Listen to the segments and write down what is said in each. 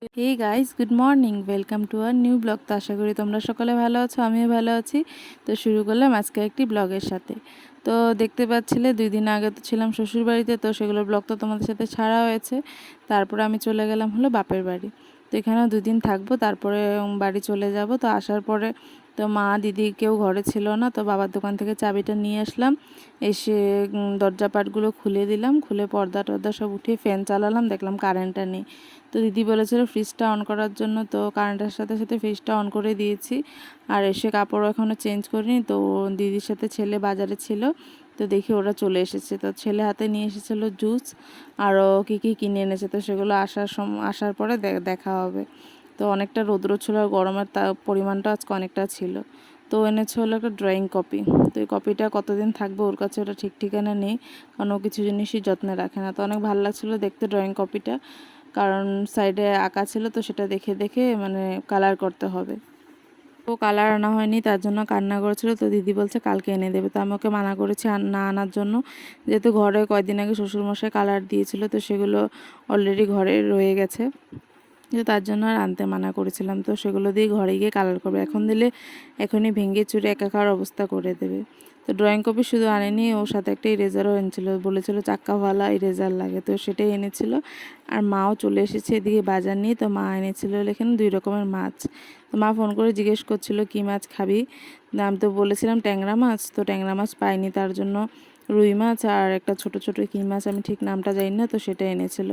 Hey guys, good morning. Welcome to our new blog. তো আশা করি তোমরা সকলে ভালো আছো, আমিও ভালো আছি। তো শুরু করলাম আজকে একটি ব্লগের সাথে। তো দেখতে পাচ্ছিলে 2 দিন আগে তো ছিলাম শ্বশুর বাড়িতে, তো সেগুলোর ব্লগ তো তোমাদের সাথে ছাড়া হয়েছে। তারপরে আমি চলে গেলাম হলো বাপের বাড়ি। তো এখানেও 2 দিন থাকবো, তারপরে বাড়ি চলে যাব। তো আসার পরে তো মা দিদি কেউ ঘরে ছিল না, তো বাবার দোকান থেকে চাবিটা নিয়ে আসলাম। এসে দরজা পাটগুলো খুলে দিলাম, খুলে পর্দা টর্দা সব উঠিয়ে ফ্যান চালালাম, দেখলাম কারেন্টটা নেই। তো দিদি বলেছিল ফ্রিজটা অন করার জন্য, তো কারেন্টের সাথে সাথে ফ্রিজটা অন করে দিয়েছি। আর এসে কাপড়ও এখনও চেঞ্জ করিনি। তো দিদির সাথে ছেলে বাজারে ছিল, তো দেখি ওরা চলে এসেছে। তো ছেলে হাতে নিয়ে এসেছিলো জুস, আরও কী কী কিনে এনেছে, তো সেগুলো আসার পরে দেখা হবে। তো অনেকটা রৌদ্র ছিল আর গরমের পরিমাণটা আজকে অনেকটা ছিল। তো এনেছে হলো একটা ড্রয়িং কপি। তো এই কপিটা কতদিন থাকবে ওর কাছে ওটা ঠিক ঠিকানা নেই, কারণ ও কিছু জিনিসই যত্নে রাখে না। তো অনেক ভালো লাগছিলো দেখতে ড্রয়িং কপিটা, কারণ সাইডে আঁকা ছিল, তো সেটা দেখে দেখে মানে কালার করতে হবে। তো কালার আনা হয়নি, তার জন্য কান্না করেছিল। তো দিদি বলছে কালকে এনে দেবে। তো আমি ওকে মানা করেছি না আনার জন্য, যেহেতু ঘরে কয়েকদিন আগে শ্বশুরমশাই কালার দিয়েছিল, তো সেগুলো অলরেডি ঘরে রয়ে গেছে। তো তার জন্য আর আনতে মানা করেছিলাম। তো সেগুলো দিয়ে ঘরে গিয়ে কালার করবে, এখন দিলে এখনই ভেঙে চুরে একাকার অবস্থা করে দেবে। তো ড্রয়িং কপি শুধু আনেনি, ওর সাথে একটা ইরেজারও এনেছিল, বলেছিল চাক্কাওয়ালা ইরেজার লাগে, তো সেটাই এনেছিল। আর মাও চলে এসেছে এদিকে বাজার নিয়ে। তো মা এনেছিল এখানে 2 রকমের মাছ। তো মা ফোন করে জিজ্ঞেস করছিল কী মাছ খাবি। আমি তো বলেছিলাম ট্যাংরা মাছ, তো ট্যাংরা মাছ পাইনি, তার জন্য রুই মাছ আর একটা ছোট ছোট কী মাছ, আমি ঠিক নামটা জানি না, তো সেটা এনেছিল।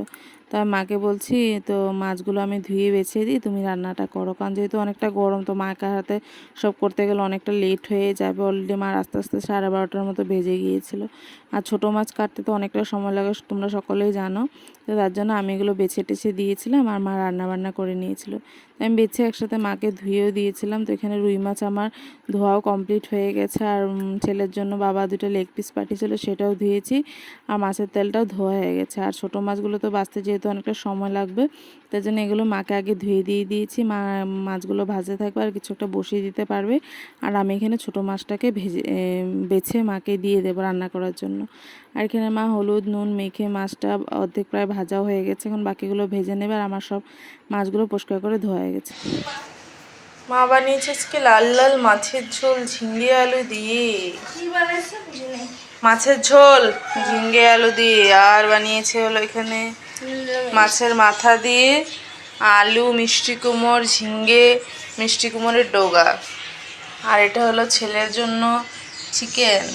তো আমি মাকে বলছি তো মাছগুলো আমি ধুয়ে বেছে দিই, তুমি রান্নাটা করো, কারণ যেহেতু অনেকটা গরম, তো মাকে হাতে সব করতে গেলে অনেকটা লেট হয়ে যাবে। অলরেডি মার আস্তে আস্তে 12:30টার মতো বেজে গিয়েছিল। আর ছোটো মাছ কাটতে তো অনেকটা সময় লাগে, তোমরা সকলেই জানো। তো তার জন্য আমি এগুলো বেছে টেছে দিয়েছিলাম আর মা রান্না বান্না করে নিয়েছিল। আমি বেছে একসাথে মাকে ধুয়েও দিয়েছিলাম। তো এখানে রুই মাছ আমার ধোয়াও কমপ্লিট হয়ে গেছে। আর ছেলের জন্য বাবা 2টা লেগ পিস পাঠিয়েছিল, সেটাও ধুয়েছি। আর মাছের তেলটাও ধোয়া হয়ে গেছে। আর ছোটো মাছগুলো তো বাছতে যেহেতু অনেকটা সময় লাগবে, তাই জন্য এগুলো মাকে আগে ধুয়ে দিয়ে দিয়েছি। মা মাছগুলো ভাজতে থাকবে আর কিছু একটা বসিয়ে দিতে পারবে। আর আমি এখানে ছোটো মাছটাকে বেছে মাকে দিয়ে দেবো রান্না করার জন্য। আর এখানে মা হলুদ নুন মেখে মাছটা অর্ধেক প্রায় ভাজাও হয়ে গেছে, এখন বাকিগুলো ভেজে নেবে। আর আমার সব মাছগুলো পরিষ্কার করে ধোয়া হয়ে গেছে। মা বানিয়েছে আজকে লাল লাল মাছের ঝোল ঝিঙ্গে আলু দিয়ে। মাছের ঝোল ঝিঙ্গে আলু দিয়ে, আর বানিয়েছে হলো এখানে মাছের মাথা দিয়ে আলু, মিষ্টি কুমড়, ঝিঙ্গে, মিষ্টি কুমড়ের ডগা। আর এটা হলো ছেলের জন্য চিকেন।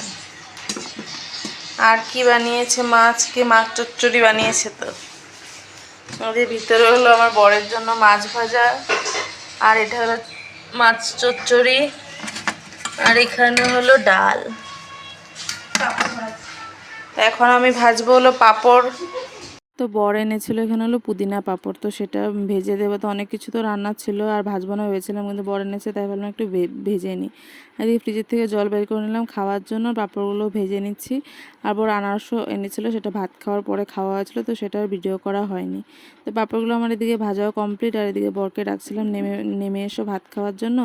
আর কি বানিয়েছে মাছকে মাছ চচ্চড়ি বানিয়েছে। তো ওদের ভিতরে হলো আমার বরের জন্য মাছ ভাজা, আর এটা হলো মাছ চচ্চড়ি, আর এখানে হলো ডাল। এখন আমি ভাজবো হলো পাঁপড়। তো বর এনেছিল এখানে হলো পুদিনা পাঁপড়, তো সেটা ভেজে দেবো। তো অনেক কিছু তো রান্না ছিল আর ভাজবো না ভেবেছিলাম, কিন্তু বর এনেছে তাই ভাবলাম একটু ভেজে নিই। এদিকে ফ্রিজের থেকে জল বের করে নিলাম খাওয়ার জন্য, পাঁপড়গুলো ভেজে নিচ্ছি। আর বর আনারসও এনেছিল, সেটা ভাত খাওয়ার পরে খাওয়া হয়েছিল, তো সেটার ভিডিও করা হয়নি। তো পাঁপড়গুলো আমার এদিকে ভাজাও কমপ্লিট। আর এদিকে বরকে ডাকছিলাম নেমে এসো ভাত খাওয়ার জন্য।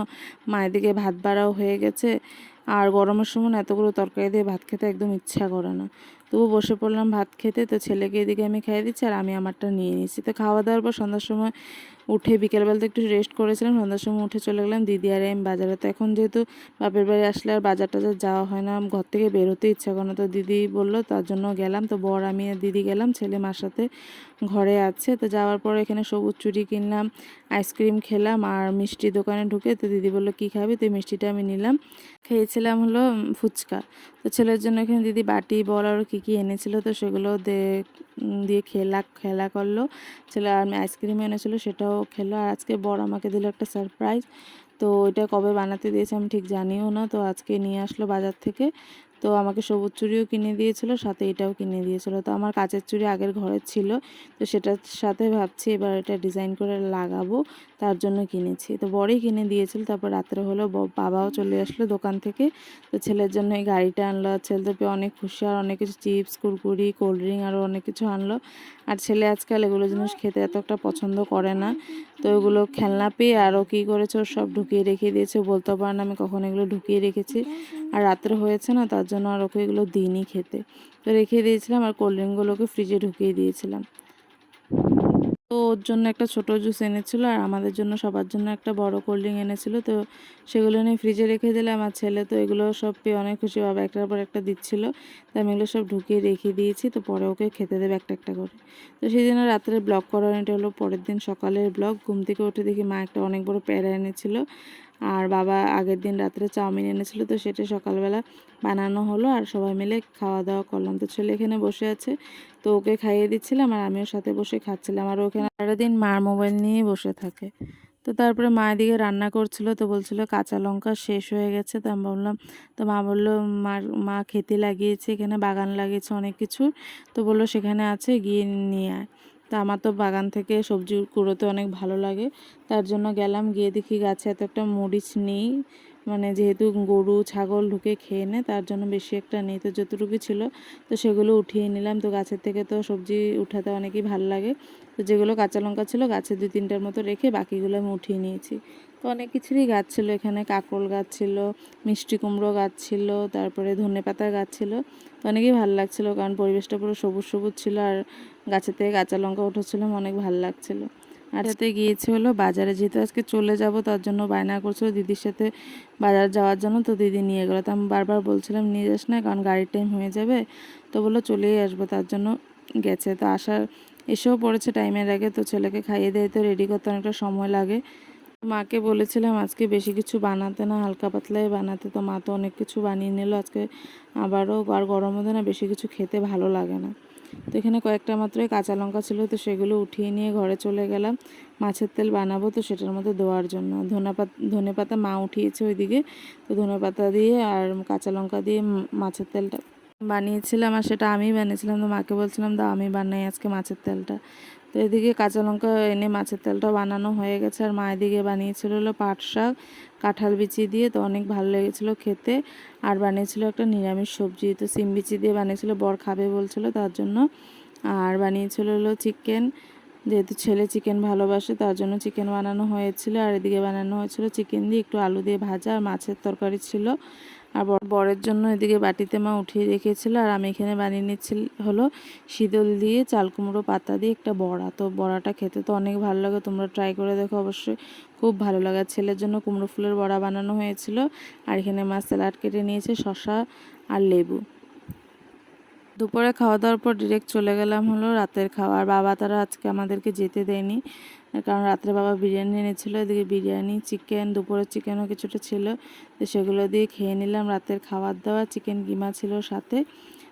মা এদিকে ভাত বাড়াও হয়ে গেছে। আর গরমের সময় এতগুলো তরকারি দিয়ে ভাত খেতে একদম ইচ্ছা করে না, তবু বসে পড়লাম ভাত খেতে। তো ছেলেকে এদিকে আমি খাইয়ে দিচ্ছি আর আমি আমারটা নিয়ে নিচ্ছি। তো খাওয়া দাওয়ার পর সন্ধ্যার সময় উঠে বিকেলবেলাতে একটু রেস্ট করেছিলাম, সন্ধ্যার সময় উঠে চলে গেলাম দিদি আর আমি বাজারে। তো এখন যেহেতু বাপের বাড়ি আসলে আর বাজার টাজার যাওয়া হয় না, ঘর থেকে বের হতে ইচ্ছা করে না, তো দিদি বললো তার জন্য গেলাম। তো বর আমি আর দিদি গেলাম, ছেলে মার সাথে ঘরে আছে। তো যাওয়ার পর এখানে সবুজ চুড়ি কিনলাম, আইসক্রিম খেলাম, আর মিষ্টি দোকানে ঢুকে তো দিদি বললো কী খাবি, তো মিষ্টিটা আমি নিলাম। খেয়েছিলাম হলো ফুচকা। তো ছেলের জন্য এখানে দিদি বাটি বল আরও কী কী এনেছিল, তো সেগুলো দিয়ে খেলা করলো ছেলে। আর আমি আইসক্রিম এনেছিলো সেটাও খেলো। আর আজকে বর আমাকে দিল একটা সারপ্রাইজ। তো ওইটা কবে বানাতে দিয়েছে আমি ঠিক জানিও না, তো আজকে নিয়ে আসলো বাজার থেকে। তো আমাকে সবুজ চুড়িও কিনে দিয়েছিল, সাথে এটাও কিনে দিয়েছিল। তো আমার কাচের চুড়ি আগের ঘরের ছিল, তো সেটার সাথে ভাবছি এবার এটা ডিজাইন করে লাগাবো, তার জন্য কিনেছি। তো বড়ই কিনে দিয়েছিল। তারপর রাত্রে হলো বাবাও চলে আসলো দোকান থেকে। তো ছেলের জন্য এই গাড়িটা আনলো, আর ছেলে তো পেয়ে অনেক খুশি। আর অনেক কিছু চিপস কুরকুরি কোল্ড ড্রিঙ্ক আরও অনেক কিছু আনলো। আর ছেলে আজকাল এগুলো জিনিস খেতে এত একটা পছন্দ করে না, তো এগুলো খেলনা পেয়ে আরও কী করেছে ওর সব ঢুকিয়ে রেখে দিয়েছে, বলতে পারে না আমি কখন এগুলো ঢুকিয়ে রেখেছি। আর রাত্রে হয়েছে না, তার জন্য আর ওকে এগুলো দিইনি খেতে। তো রেখে দিয়েছিলাম আর কোল্ড ড্রিঙ্কগুলোকে ফ্রিজে ঢুকিয়ে দিয়েছিলাম। তো ওর জন্য একটা ছোট জুস এনেছিল আর আমাদের জন্য সবার জন্য একটা বড় কোল্ড ড্রিঙ্ক এনেছিল। তো সেগুলো নিয়ে ফ্রিজে রেখে দিলাম। আমার ছেলে তো এগুলো সব পেয়ে অনেক খুশি, বাবা একটার পর একটা দিচ্ছিল। তো আমি এগুলো সব ঢুকিয়ে রেখে দিয়েছি, তো পরে ওকে খেতে দেবে একটা একটা করে। তো সেই দিন রাত্রে ব্লগ করার, এটা হলো পরের দিন সকালের ব্লগ। ঘুম থেকে উঠে দেখি মা একটা অনেক বড় প্যারা এনেছিল আর বাবা আগের দিন রাত্রে চাউমিন এনেছিল। তো সেটা সকালবেলা বানানো হলো আর সবাই মিলে খাওয়া দাওয়া করলাম। তো ছেলে এখানে বসে আছে, তো ওকে খাইয়ে দিচ্ছিলাম আর আমিও সাথে বসে খাচ্ছিলাম। আর ওখানে সারাদিন মার মোবাইল নিয়েই বসে থাকে। তো তারপরে মা এদিকে রান্না করছিল, তো বলছিল কাঁচা লঙ্কা শেষ হয়ে গেছে। তো আমি বললাম, তো মা বললো মা খেতে লাগিয়েছে, এখানে বাগান লাগিয়েছে অনেক কিছুর। তো বললো সেখানে আছে, গিয়ে নিয়ে আয়। তো আমার তো বাগান থেকে সবজি কুড়োতে অনেক ভালো লাগে, তার জন্য গেলাম। গিয়ে দেখি গাছে এত একটা মরিচ নেই, মানে যেহেতু গরু ছাগল ঢুকে খেয়ে নেয় তার জন্য বেশি একটা নেই। তো যতটুকু ছিল তো সেগুলো উঠিয়ে নিলাম। তো গাছের থেকে তো সবজি উঠাতে অনেকই ভালো লাগে। তো যেগুলো কাঁচা লঙ্কা ছিল গাছে 2-3টার মতো রেখে বাকিগুলো আমি উঠিয়ে নিয়েছি। তো অনেক কিছুরই গাছ ছিল এখানে, কাঁকরোল গাছ ছিল, মিষ্টি কুমড়ো গাছ ছিল, তারপরে ধনেপাতার গাছ ছিল। তো অনেকই ভালো লাগছিলো, কারণ পরিবেশটা পুরো সবুজ সবুজ ছিল আর গাছের থেকে কাঁচা লঙ্কা উঠেছিলাম, অনেক ভালো লাগছিলো। আর সাথে গিয়েছে হলো বাজারে, যেহেতু আজকে চলে যাব তার জন্য বায়না করছিল দিদির সাথে বাজার যাওয়ার জন্য। তো দিদি নিয়ে গেলো, তো আমি বারবার বলছিলাম নিয়ে যাস না, কারণ গাড়ির টাইম হয়ে যাবে। তো বললো চলেই আসবো, তার জন্য গেছে। তো এসেও পড়েছে টাইমের আগে। তো ছেলেকে খাইয়ে দিয়ে তো রেডি করতে অনেকটা সময় লাগে। মাকে বলেছিলাম আজকে বেশি কিছু বানাতে না, হালকা পাতলাই বানাতে। তো মা তো অনেক কিছু বানিয়ে নিল আজকে আবারও। আর গরমের মধ্যে না বেশি কিছু খেতে ভালো লাগে না। তো এখানে কয়েকটা মাত্রই কাঁচা লঙ্কা ছিল, তো সেগুলো উঠিয়ে নিয়ে ঘরে চলে গেলাম। মাছের তেল বানাবো, তো সেটার মধ্যে দেওয়ার জন্য ধনেপাতা মা উঠিয়েছে ওইদিকে। তো ধনেপাতা দিয়ে আর কাঁচা লঙ্কা দিয়ে মাছের তেলটা বানিয়েছিলাম, আর সেটা আমিই বানিয়েছিলাম। তো মাকে বলছিলাম দাও আমি বানাই আজকে মাছের তেলটা। তো এদিকে কাঁচা লঙ্কা এনে মাছের তেলটাও বানানো হয়ে গেছে। আর মা এদিকে বানিয়েছিল হলো পাট শাক কাঁঠাল বিচি দিয়ে, তো অনেক ভালো লেগেছিলো খেতে। আর বানিয়েছিল একটা নিরামিষ সবজি, তো সিম বিচি দিয়ে বানিয়েছিল, বর খাবে বলছিল তার জন্য। আর বানিয়েছিল হলো চিকেন, যেহেতু ছেলে চিকেন ভালোবাসে তার জন্য চিকেন বানানো হয়েছিল। আর এদিকে বানানো হয়েছিল চিকেন দিয়ে একটু আলু দিয়ে ভাজা আর মাছের তরকারি ছিল। আর বরের জন্য এদিকে বাটিতে মা উঠিয়ে রেখেছিল। আর আমি এখানে বানিয়ে নিচ্ছি হলো শীতল দিয়ে চাল কুমড়ো পাতা দিয়ে একটা বড়া। তো বড়াটা খেতে তো অনেক ভালো লাগে, তোমরা ট্রাই করে দেখো, অবশ্যই খুব ভালো লাগে। ছেলের জন্য কুমড়ো ফুলের বড়া বানানো হয়েছিল। আর এখানে মা স্যালাড কেটে নিয়েছে, শসা আর লেবু। দুপুরে খাওয়া দাওয়ার পর ডিরেক্ট চলে গেলাম হলো রাতের খাওয়া। আর বাবা তারা আজকে আমাদেরকে যেতে দেয়নি, কারণ রাত্রে বাবা বিরিয়ানি এনেছিল। এদিকে বিরিয়ানি চিকেন, দুপুরের চিকেনও কিছুটা ছিল, তো সেগুলো দিয়ে খেয়ে নিলাম রাতের খাবার দাওয়া। চিকেন কিমা ছিল সাথে,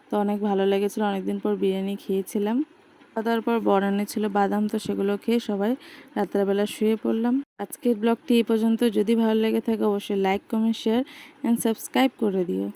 তো অনেক ভালো লেগেছিলো, অনেকদিন পর বিরিয়ানি খেয়েছিলাম। খাওয়া দাওয়ার পর বর এনেছিল বাদাম, তো সেগুলো খেয়ে সবাই রাত্রেবেলা শুয়ে পড়লাম। আজকের ব্লগটি এই পর্যন্ত। যদি ভালো লেগে থাকে অবশ্যই like comment share and subscribe করে দিও।